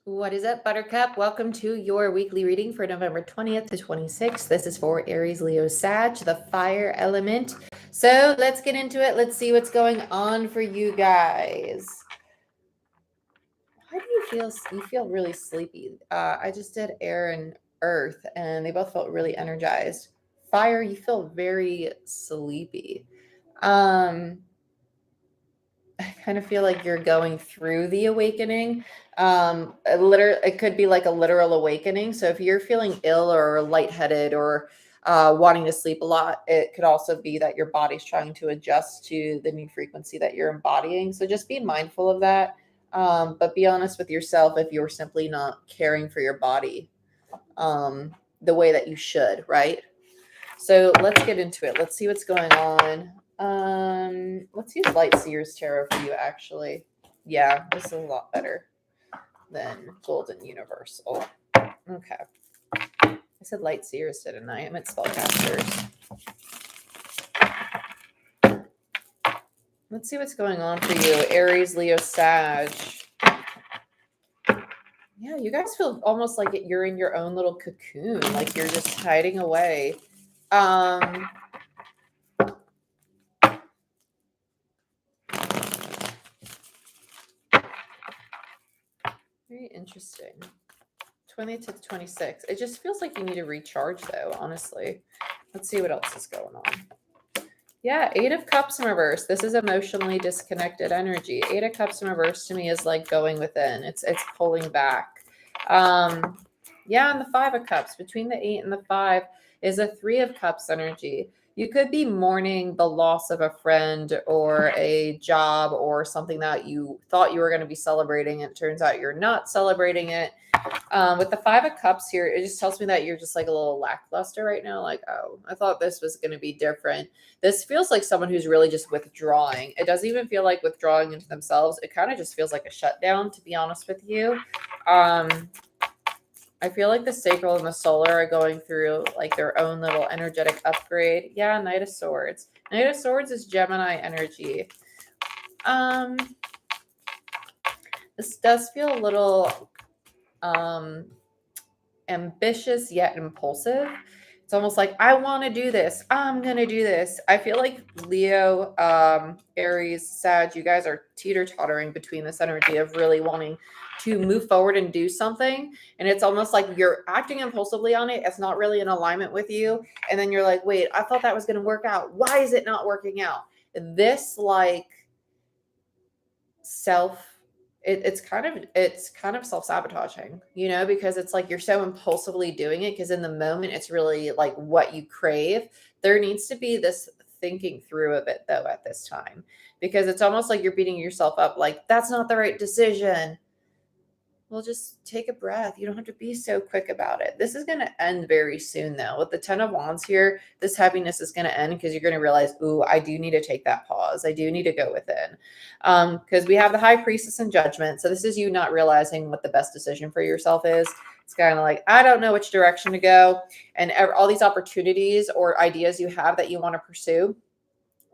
What is up, Buttercup? Welcome to your weekly reading for November 20th to 26th. This is for Aries, Leo, Sag, the fire element. So let's get into it. Let's see what's going on for you guys. How do you feel? You feel really sleepy. I just did air and earth, and they both felt really energized. Fire, you feel very sleepy. Um, I kind of feel like you're going through the awakening. It could be like a literal awakening. So if you're feeling ill or lightheaded or wanting to sleep a lot, it could also be that your body's trying to adjust to the new frequency that you're embodying. So just be mindful of that. But be honest with yourself if you're simply not caring for your body the way that you should, right? So let's get into it. Let's see what's going on. Let's use Light Seers Tarot for you, actually. Yeah, this is a lot better than Golden Universal. Okay. I said Light Seers, didn't I? I meant Spellcasters. Let's see what's going on for you, Aries, Leo, Sag. Yeah, you guys feel almost like you're in your own little cocoon, like you're just hiding away. Very interesting. 20 to 26. It just feels like you need to recharge, though, honestly. Let's see what else is going on. Yeah, Eight of Cups in reverse. This is emotionally disconnected energy. Eight of Cups in reverse to me is like going within. It's pulling back. Yeah, and the Five of Cups. Between the 8 and the 5 is a Three of Cups energy. You could be mourning the loss of a friend or a job or something that you thought you were going to be celebrating, and it turns out you're not celebrating it. With the Five of Cups here, it just tells me that you're just like a little lackluster right now. Like, oh, I thought this was going to be different. This feels like someone who's really just withdrawing. It doesn't even feel like withdrawing into themselves. It kind of just feels like a shutdown, to be honest with you. I feel like the sacral and the solar are going through like their own little energetic upgrade. Yeah, Knight of Swords. Knight of Swords is Gemini energy. This does feel a little ambitious yet impulsive. It's almost like, I want to do this. I'm going to do this. I feel like Leo, Aries, Sag, you guys are teeter-tottering between this energy of really wanting to move forward and do something. And it's almost like you're acting impulsively on it. It's not really in alignment with you. And then you're like, wait, I thought that was going to work out. Why is it not working out? This like it's kind of self-sabotaging, because it's like you're so impulsively doing it because in the moment it's really like what you crave. There needs to be this thinking through of it though at this time, because it's almost like you're beating yourself up like that's not the right decision. Well, just take a breath. You don't have to be so quick about it. This is going to end very soon, though. With the 10 of Wands here, this heaviness is going to end because you're going to realize, ooh, I do need to take that pause. I do need to go within. Because we have the High Priestess and Judgment. So this is you not realizing what the best decision for yourself is. It's kind of like, I don't know which direction to go. And all these opportunities or ideas you have that you want to pursue,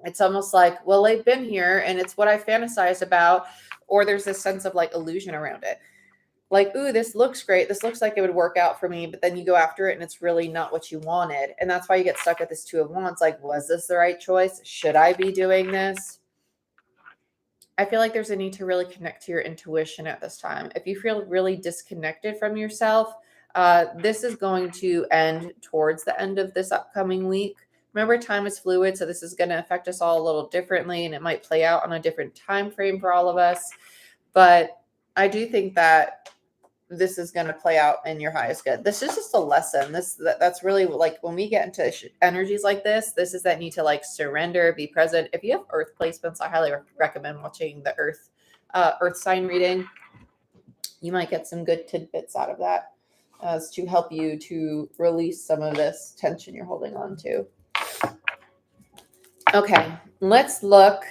it's almost like, well, they've been here and it's what I fantasized about. Or there's this sense of like illusion around it. Like, ooh, this looks great. This looks like it would work out for me. But then you go after it and it's really not what you wanted. And that's why you get stuck at this Two of Wands. Like, was this the right choice? Should I be doing this? I feel like there's a need to really connect to your intuition at this time. If you feel really disconnected from yourself, this is going to end towards the end of this upcoming week. Remember, time is fluid, so this is going to affect us all a little differently, and it might play out on a different time frame for all of us. But I do think that this is going to play out in your highest good. This is just a lesson. That's really like when we get into energies like this is that need to like surrender, be present. If you have earth placements, I highly recommend watching the earth sign reading. You might get some good tidbits out of that as to help you to release some of this tension you're holding on to. Okay, let's look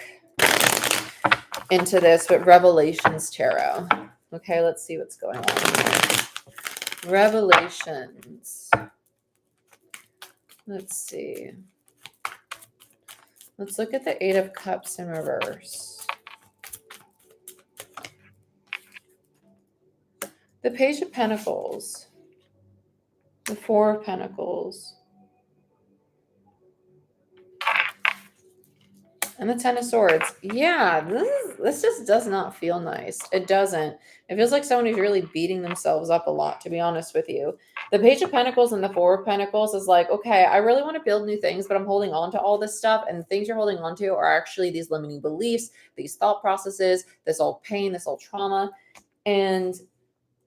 into this with Revelations Tarot. Okay, let's see what's going on. Revelations. Let's see. Let's look at the Eight of Cups in reverse. The Page of Pentacles, the Four of Pentacles, and the Ten of Swords. Yeah, this just does not feel nice. It doesn't. It feels like someone who's really beating themselves up a lot, to be honest with you. The Page of Pentacles and the Four of Pentacles is like, okay, I really want to build new things, but I'm holding on to all this stuff. And the things you're holding on to are actually these limiting beliefs, these thought processes, this old pain, this old trauma. And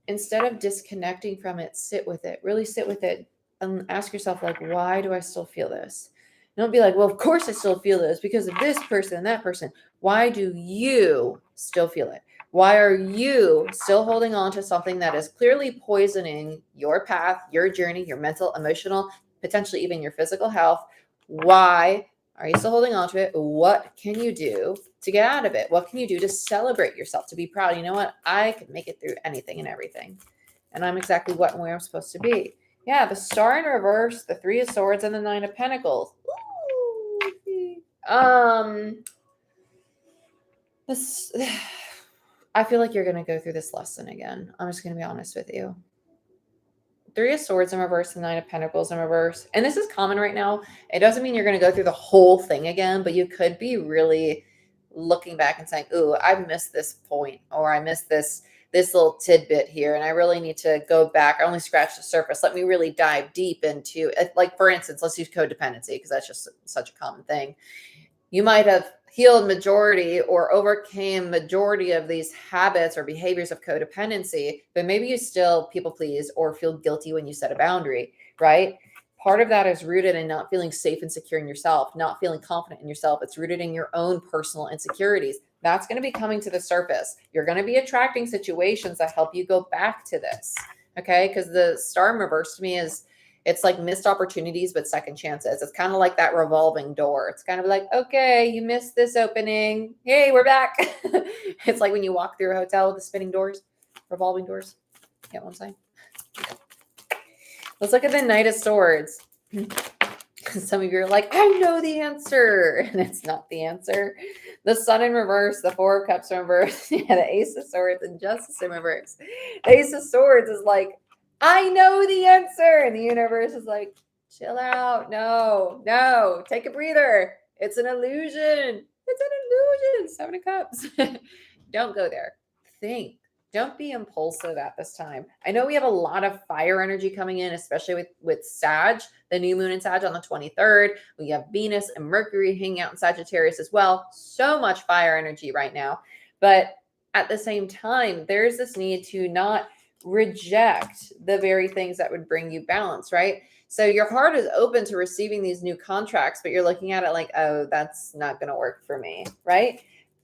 instead of disconnecting from it, sit with it, really sit with it, and ask yourself, like, why do I still feel this? Don't be like, well, of course I still feel this because of this person and that person. Why do you still feel it? Why are you still holding on to something that is clearly poisoning your path, your journey, your mental, emotional, potentially even your physical health? Why are you still holding on to it? What can you do to get out of it? What can you do to celebrate yourself, to be proud? You know what? I can make it through anything and everything. And I'm exactly what and where I'm supposed to be. Yeah, the Star in reverse, the Three of Swords, and the Nine of Pentacles. Ooh. This, I feel like you're going to go through this lesson again. I'm just going to be honest with you. Three of Swords in reverse and Nine of Pentacles in reverse. And this is common right now. It doesn't mean you're going to go through the whole thing again, but you could be really looking back and saying, ooh, I missed this point, or I missed this little tidbit here, and I really need to go back. I only scratched the surface. Let me really dive deep into it. Like, for instance, let's use codependency, because that's just such a common thing. You might have healed majority or overcame majority of these habits or behaviors of codependency, but maybe you still people please or feel guilty when you set a boundary, right? Part of that is rooted in not feeling safe and secure in yourself, not feeling confident in yourself. It's rooted in your own personal insecurities. That's going to be coming to the surface. You're going to be attracting situations that help you go back to this, okay? Because the Star in reverse to me is, it's like missed opportunities, but second chances. It's kind of like that revolving door. It's kind of like, okay, you missed this opening. Hey, we're back. It's like when you walk through a hotel with the spinning doors, revolving doors. Get what I'm saying? Let's look at the Knight of Swords. Some of you are like, I know the answer. And it's not the answer. The Sun in reverse, the Four of Cups in reverse, yeah, the Ace of Swords and Justice in reverse. The Ace of Swords is like, I know the answer. And the universe is like, chill out. No, take a breather. It's an illusion. It's an illusion. Seven of Cups. Don't go there. Think. Don't be impulsive at this time. I know we have a lot of fire energy coming in, especially with Sag, the new moon in Sag on the 23rd. We have Venus and Mercury hanging out in Sagittarius as well. So much fire energy right now. But at the same time, there's this need to not reject the very things that would bring you balance, right? So your heart is open to receiving these new contracts, but you're looking at it like, oh, that's not going to work for me, right?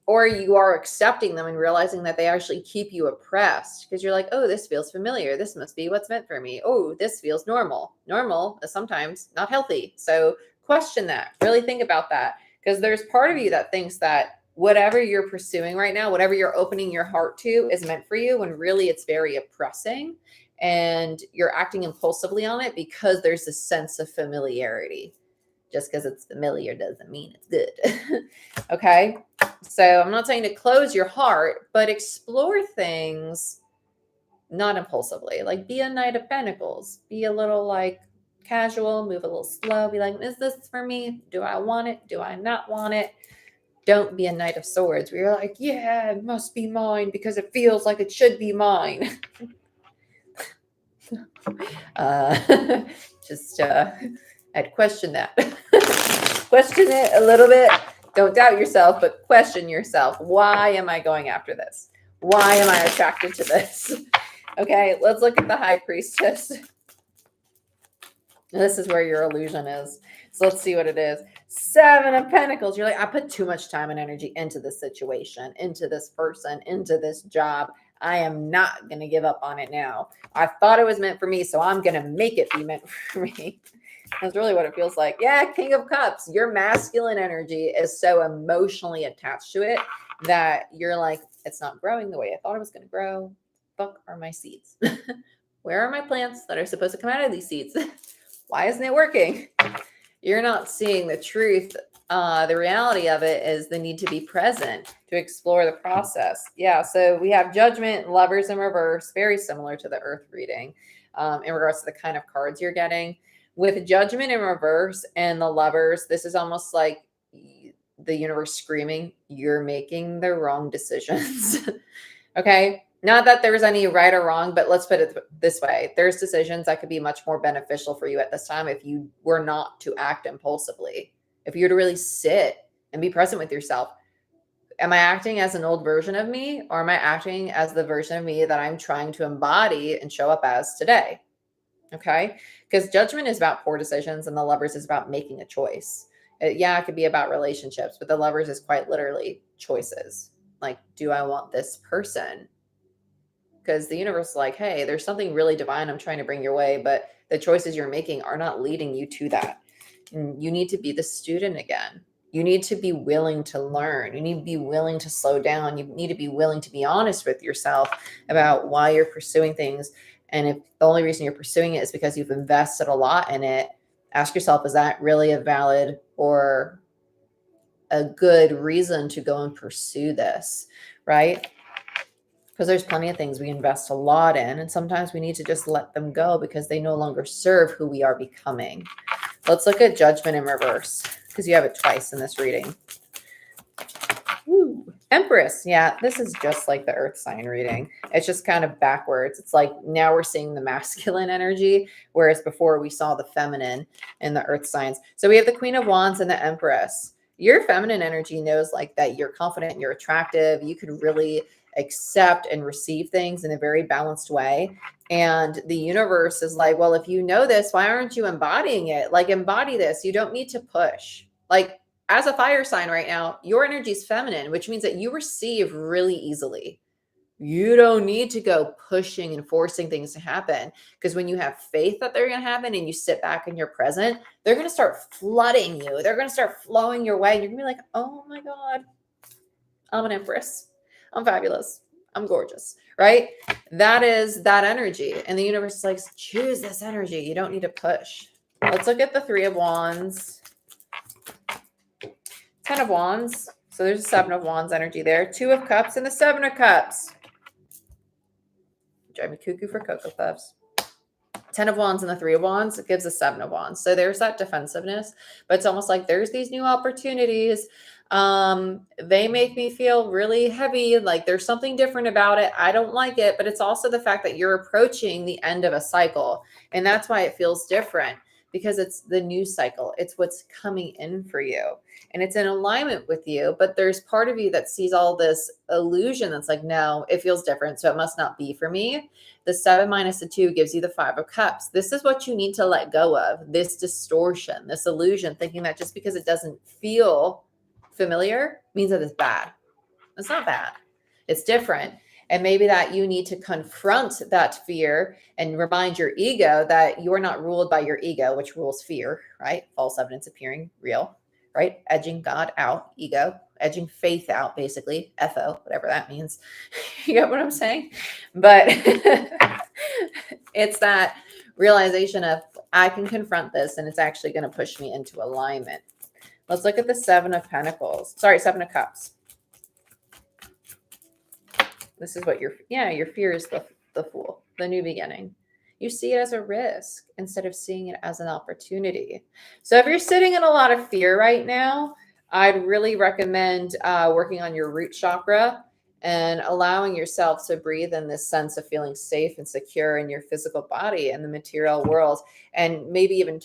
Or you are accepting them and realizing that they actually keep you oppressed because you're like, oh, this feels familiar. This must be what's meant for me. Oh, this feels normal. Normal is sometimes not healthy. So question that. Really think about that, because there's part of you that thinks that whatever you're pursuing right now, whatever you're opening your heart to is meant for you, when really it's very oppressing and you're acting impulsively on it because there's a sense of familiarity. Just because it's familiar doesn't mean it's good. Okay? So I'm not saying to close your heart, but explore things not impulsively. Like, be a Knight of Pentacles. Be a little like casual, move a little slow. Be like, is this for me? Do I want it? Do I not want it? Don't be a Knight of Swords where you're like, yeah, it must be mine because it feels like it should be mine. I'd question that. Question it a little bit. Don't doubt yourself, but question yourself. Why am I going after this? Why am I attracted to this? Okay, let's look at the High Priestess. This is where your illusion is. So let's see what it is. Seven of Pentacles. You're like, I put too much time and energy into this situation, into this person, into this job. I am not going to give up on it now. I thought it was meant for me, so I'm going to make it be meant for me. That's really what it feels like. Yeah, King of Cups. Your masculine energy is so emotionally attached to it that you're like, it's not growing the way I thought it was going to grow. Fuck are my seeds? Where are my plants that are supposed to come out of these seeds? Why isn't it working? You're not seeing the truth the reality of it is the need to be present to explore the process. Yeah. So we have Judgment, Lovers in reverse, very similar to the Earth reading in regards to the kind of cards you're getting. With Judgment in reverse and the Lovers, this is almost like the universe screaming, you're making the wrong decisions. Okay. Not that there's any right or wrong, but let's put it this way. There's decisions that could be much more beneficial for you at this time if you were not to act impulsively. If you were to really sit and be present with yourself. Am I acting as an old version of me, or am I acting as the version of me that I'm trying to embody and show up as today? Okay. Because Judgment is about poor decisions and the Lovers is about making a choice. Yeah, it could be about relationships, but the Lovers is quite literally choices. Like, do I want this person? Because the universe is like, hey, there's something really divine I'm trying to bring your way, but the choices you're making are not leading you to that. And you need to be the student again. You need to be willing to learn. You need to be willing to slow down. You need to be willing to be honest with yourself about why you're pursuing things. And if the only reason you're pursuing it is because you've invested a lot in it, ask yourself, is that really a valid or a good reason to go and pursue this, right? Because there's plenty of things we invest a lot in, and sometimes we need to just let them go because they no longer serve who we are becoming. Let's look at Judgment in reverse, because you have it twice in this reading. Ooh, Empress. Yeah, this is just like the Earth sign reading. It's just kind of backwards. It's like now we're seeing the masculine energy, whereas before we saw the feminine in the Earth signs. So we have the Queen of Wands and the Empress. Your feminine energy knows like that you're confident, you're attractive, you can really accept and receive things in a very balanced way. And the universe is like, well, if you know this, why aren't you embodying it? Like, embody this. You don't need to push. Like, as a fire sign right now, your energy is feminine, which means that you receive really easily. You don't need to go pushing and forcing things to happen, because when you have faith that they're going to happen and you sit back and you're present, they're going to start flooding you. They're going to start flowing your way. And you're going to be like, oh my God, I'm an empress. I'm fabulous. I'm gorgeous, right? That is that energy. And the universe is like, choose this energy. You don't need to push. Let's look at the Three of Wands. 10 of Wands. So there's a 7 of Wands energy there. 2 of Cups and the 7 of Cups. Drive me cuckoo for Cocoa Puffs. 10 of Wands and the 3 of Wands, it gives a 7 of Wands. So there's that defensiveness, but it's almost like there's these new opportunities. They make me feel really heavy. Like there's something different about it. I don't like it, but it's also the fact that you're approaching the end of a cycle. And that's why it feels different, because it's the new cycle. It's what's coming in for you. And it's in alignment with you, but there's part of you that sees all this illusion that's like, no, it feels different, so it must not be for me. The 7 minus the 2 gives you the 5 of Cups. This is what you need to let go of, this distortion, this illusion, thinking that just because it doesn't feel familiar means that it's bad. It's not bad. It's different. And maybe that you need to confront that fear and remind your ego that you're not ruled by your ego, which rules fear, right? False evidence appearing real, right? Edging God out, ego, edging faith out, basically, FO, whatever that means. You get what I'm saying? But it's that realization of, I can confront this and it's actually going to push me into alignment. Let's look at the 7 of Pentacles. Sorry, 7 of Cups. This is what your fear is the Fool, the new beginning. You see it as a risk instead of seeing it as an opportunity. So if you're sitting in a lot of fear right now, I'd really recommend working on your root chakra and allowing yourself to breathe in this sense of feeling safe and secure in your physical body and the material world. And maybe even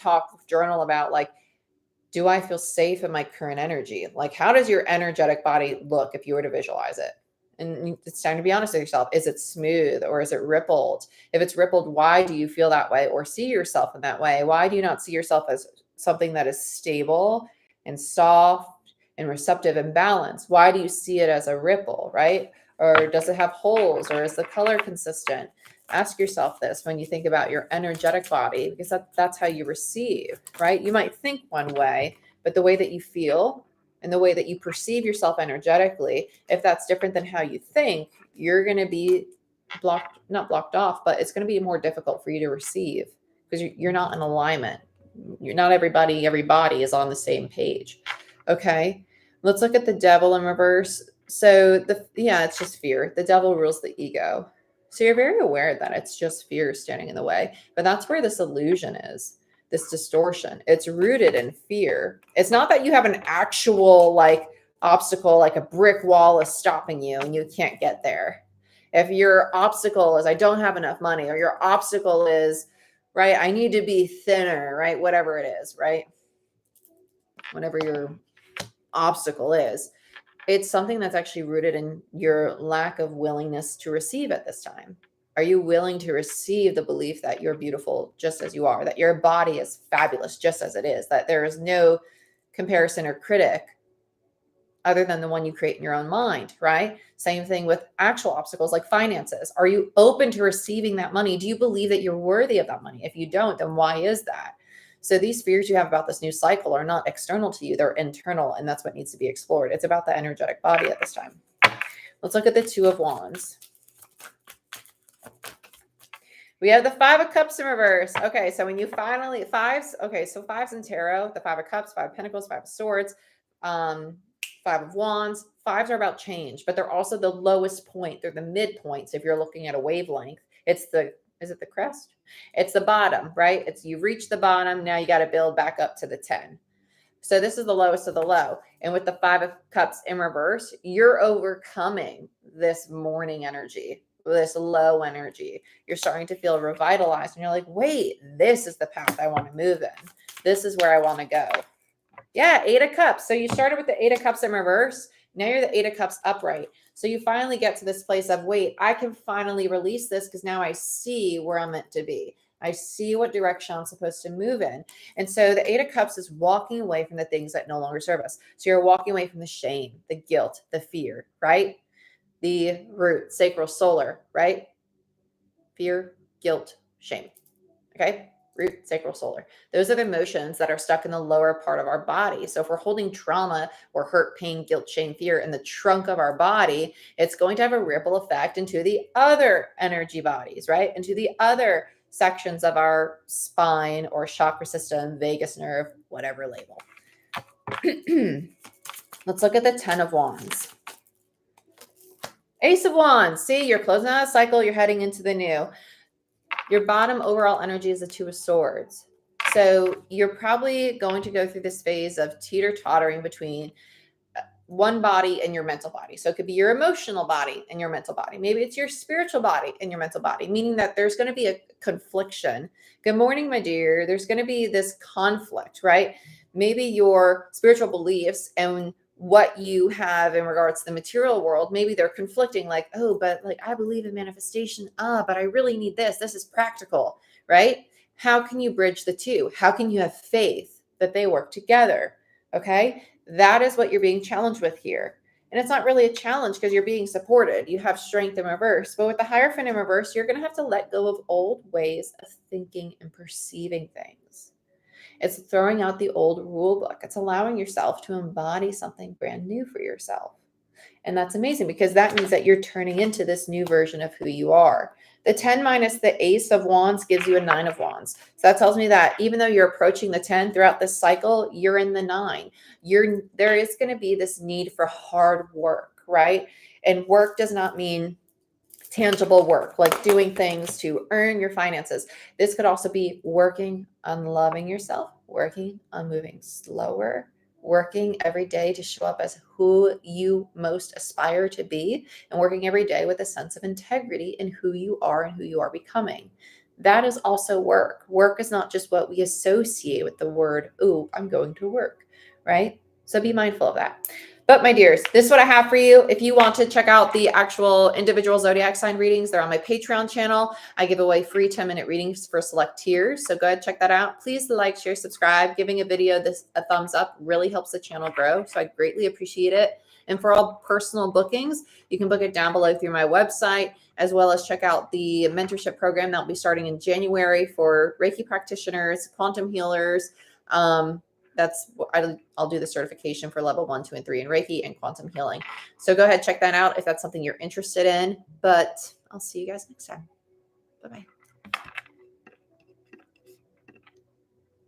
journal about, like, do I feel safe in my current energy? Like, how does your energetic body look if you were to visualize it? And it's time to be honest with yourself. Is it smooth or is it rippled? If it's rippled, why do you feel that way or see yourself in that way? Why do you not see yourself as something that is stable and soft and receptive and balanced? Why do you see it as a ripple, right? Or does it have holes, or is the color consistent? Ask yourself this when you think about your energetic body, because that's how you receive, right? You might think one way, but the way that you feel and the way that you perceive yourself energetically, if that's different than how you think, you're going to be not blocked off, but it's going to be more difficult for you to receive, because you're not in alignment. You're not everybody is on the same page. Okay. Let's look at the devil in reverse. So yeah, it's just fear. The devil rules the ego. So you're very aware that it's just fear standing in the way. But that's where this illusion is, this distortion. It's rooted in fear. It's not that you have an actual like obstacle, like a brick wall is stopping you and you can't get there. If your obstacle is I don't have enough money, or your obstacle is, right, I need to be thinner, right? Whatever it is, right? Whatever your obstacle is, it's something that's actually rooted in your lack of willingness to receive at this time. Are you willing to receive the belief that you're beautiful just as you are, that your body is fabulous just as it is, that there is no comparison or critic other than the one you create in your own mind, right? Same thing with actual obstacles like finances. Are you open to receiving that money? Do you believe that you're worthy of that money? If you don't, then why is that? So these fears you have about this new cycle are not external to you, they're internal, and that's what needs to be explored. It's about the energetic body at this time. Let's look at the Two of Wands. We have the Five of Cups in reverse. Okay, so when you finally, fives, okay, so fives in tarot, the Five of Cups, Five of Pentacles, Five of Swords, Five of Wands. Fives are about change, but they're also the lowest point. They're the midpoints if you're looking at a wavelength. It's the, is it the crest? It's the bottom, right? It's you reach the bottom, now you got to build back up to the 10. So this is the lowest of the low. And with the Five of Cups in reverse, you're overcoming this morning energy, this low energy. You're starting to feel revitalized and you're like, wait, this is the path I want to move in. This is where I want to go. Yeah, Eight of Cups. So you started with the Eight of Cups in reverse. Now you're the Eight of Cups upright. So you finally get to this place of, wait, I can finally release this because now I see where I'm meant to be. I see what direction I'm supposed to move in. And so the Eight of Cups is walking away from the things that no longer serve us. So you're walking away from the shame, the guilt, the fear, right? The root, sacral, solar, right? Fear, guilt, shame. Okay? Root, sacral, solar. Those are the emotions that are stuck in the lower part of our body. So if we're holding trauma or hurt, pain, guilt, shame, fear in the trunk of our body, it's going to have a ripple effect into the other energy bodies, right? Into the other sections of our spine or chakra system, vagus nerve, whatever label. Let's look at the 10 of Wands. Ace of Wands. See, you're closing out a cycle. You're heading into the new. Your bottom overall energy is the Two of Swords. So you're probably going to go through this phase of teeter-tottering between one body and your mental body. So it could be your emotional body and your mental body. Maybe it's your spiritual body and your mental body, meaning that there's going to be a confliction. Good morning, my dear. There's going to be this conflict, right? Maybe your spiritual beliefs and what you have in regards to the material world, maybe they're conflicting, like, oh, but like I believe in manifestation, but I really need this. This is practical, right? How can you bridge the two? How can you have faith that they work together? Okay. That is what you're being challenged with here. And it's not really a challenge because you're being supported. You have strength in reverse. But with the Hierophant in reverse, you're going to have to let go of old ways of thinking and perceiving things. It's throwing out the old rule book. It's allowing yourself to embody something brand new for yourself. And that's amazing because that means that you're turning into this new version of who you are. The 10 minus the Ace of Wands gives you a 9 of Wands. So that tells me that even though you're approaching the 10 throughout this cycle, you're in the 9. There is going to be this need for hard work, right? And work does not mean tangible work, like doing things to earn your finances. This could also be working on loving yourself, working on moving slower, working every day to show up as who you most aspire to be, and working every day with a sense of integrity in who you are and who you are becoming. That is also work. Work is not just what we associate with the word, oh, I'm going to work, right? So be mindful of that. But my dears, this is what I have for you. If you want to check out the actual individual zodiac sign readings, they're on my Patreon channel. I give away free 10-minute readings for select tiers. So go ahead, check that out. Please like, share, subscribe. Giving a video a thumbs up really helps the channel grow. So I greatly appreciate it. And for all personal bookings, you can book it down below through my website, as well as check out the mentorship program that will be starting in January for Reiki practitioners, quantum healers. I'll do the certification for level 1, 2, and 3 in Reiki and quantum healing. So go ahead, check that out if that's something you're interested in. But I'll see you guys next time. Bye-bye.